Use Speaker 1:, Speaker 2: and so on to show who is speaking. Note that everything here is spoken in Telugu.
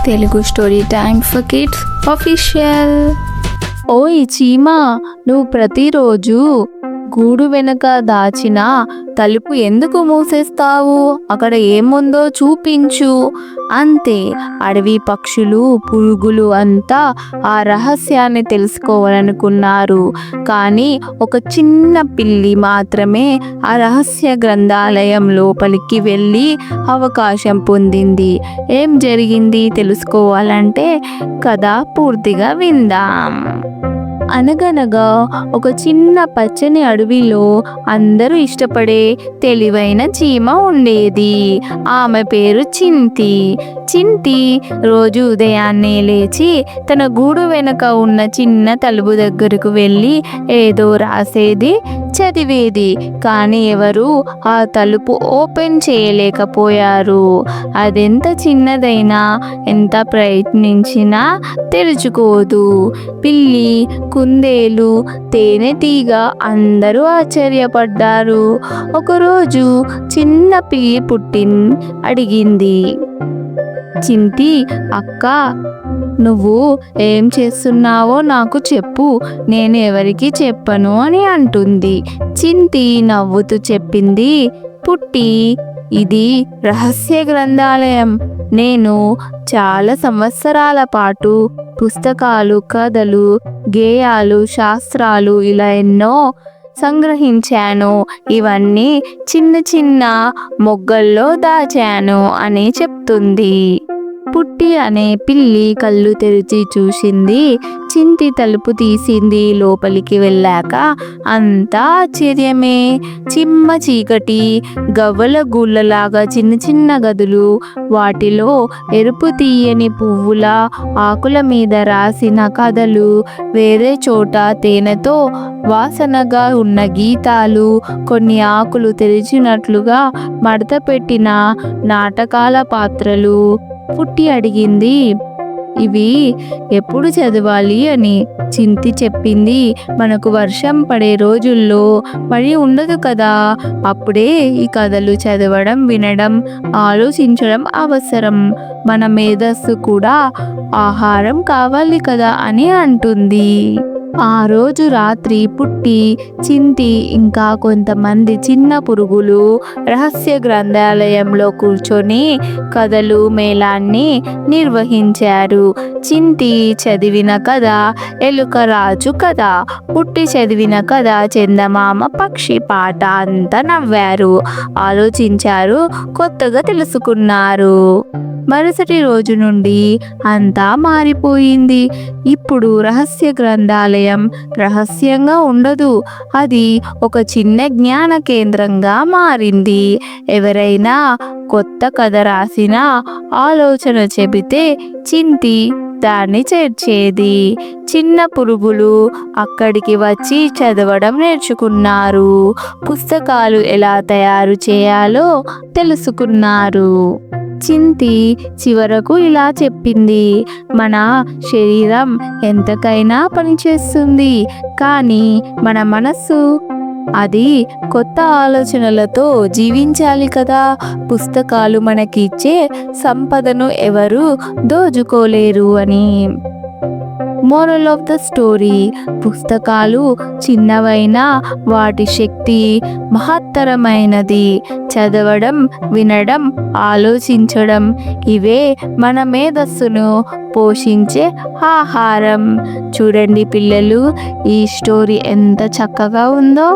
Speaker 1: Telugu story time for kids official.
Speaker 2: ఓయ్ చీమా, నువ్వు ప్రతిరోజు గూడు వెనక దాచిన తలుపు ఎందుకు మూసేస్తావు? అక్కడ ఏముందో చూపించు. అంతే, అడవి పక్షులు, పురుగులు అంతా ఆ రహస్యాన్ని తెలుసుకోవాలనుకున్నారు. కానీ ఒక చిన్న పిల్లి మాత్రమే ఆ రహస్య గ్రంథాలయం లోపలికి వెళ్ళి అవకాశం పొందింది. ఏం జరిగింది తెలుసుకోవాలంటే కథ పూర్తిగా విందాం. అనగనగా ఒక చిన్న పచ్చని అడవిలో అందరూ ఇష్టపడే తెలివైన చీమ ఉండేది. ఆమె పేరు చింతి. చింతి రోజు ఉదయాన్నే లేచి తన గూడు వెనుక ఉన్న చిన్న తలుపు దగ్గరకు వెళ్ళి ఏదో రాసేది, చదివేది. కానీ ఎవరు ఆ తలుపు ఓపెన్ చేయలేకపోయారు. అదెంత చిన్నదైనా, ఎంత ప్రయత్నించినా తెరుచుకోదు. పిల్లి, కుందేలు, తేనెటీగ అందరూ ఆశ్చర్యపడ్డారు. ఒకరోజు చిన్న పిల్లి అడిగింది, చింతి అక్క, నువ్వు ఏం చేస్తున్నావో నాకు చెప్పు, నేను ఎవరికి చెప్పను అని అంటుంది. చింతి నవ్వుతూ చెప్పింది, పుట్టి, ఇది రహస్య గ్రంథాలయం. నేను చాలా సంవత్సరాల పాటు పుస్తకాలు, కథలు, గేయాలు, శాస్త్రాలు ఇలా ఎన్నో సంగ్రహించాను. ఇవన్నీ చిన్న చిన్న మొగ్గల్లో దాచాను అని చెప్తుంది. పుట్టి అనే పిల్లి కళ్ళు తెరిచి చూసింది. చింతి తలుపు తీసింది. లోపలికి వెళ్ళాక అంతా ఆశ్చర్యమే. చిమ్మ చీకటి, గవ్వల గూళ్ళలాగా చిన్న చిన్న గదులు, వాటిలో ఎరుపు తీయని పువ్వుల ఆకుల మీద రాసిన కథలు, వేరే చోట తేనెతో వాసనగా ఉన్న గీతాలు, కొన్ని ఆకులు తెరిచినట్లుగా మడత పెట్టిన నాటకాల పాత్రలు. పుట్టి అడిగింది, ఇవి ఎప్పుడు చదవాలి అని. చింతి చెప్పింది, మనకు వర్షం పడే రోజుల్లో మడి ఉండదు కదా, అప్పుడే ఈ కథలు చదవడం, వినడం, ఆలోచించడం అవసరం. మన మేధస్సు కూడా ఆహారం కావాలి కదా అని అంటుంది. ఆ రోజు రాత్రి పుట్టి, చింతి ఇంకా కొంతమంది చిన్న పురుగులు రహస్య గ్రంథాలయంలో కూర్చొని కథలు మేళాన్ని నిర్వహించారు. చింతి చదివిన కథ ఎలుక రాజు కథ, పుట్టి చదివిన కథ చందమామ పక్షి పాట. అంతా నవ్వారు, ఆలోచించారు, కొత్తగా తెలుసుకున్నారు. మరుసటి రోజు నుండి అంతా మారిపోయింది. ఇప్పుడు రహస్య గ్రంథాలయం రహస్యంగా ఉండదు, అది ఒక చిన్న జ్ఞాన కేంద్రంగా మారింది. ఎవరైనా కొత్త కథ రాసినా, ఆలోచన చెబితే చింతి దాన్ని చేర్చేది. చిన్న పురుగులు అక్కడికి వచ్చి చదవడం నేర్చుకున్నారు. పుస్తకాలు ఎలా తయారు చేయాలో తెలుసుకున్నారు. చింతి చివరకు ఇలా చెప్పింది, మన శరీరం ఎంతకైనా పనిచేస్తుంది, కానీ మన మనస్సు, అది కొత్త ఆలోచనలతో జీవించాలి కదా. పుస్తకాలు మనకి ఇచ్చే సంపదను ఎవరు దోచుకోలేరు అని. మోరల్ ఆఫ్ ద స్టోరీ, పుస్తకాలు చిన్నవైనా వాటి శక్తి మహత్తరమైనది. చదవడం, వినడం, ఆలోచించడం, ఇవే మన మేధస్సును పోషించే ఆహారం. చూడండి పిల్లలు, ఈ స్టోరీ ఎంత చక్కగా ఉందో.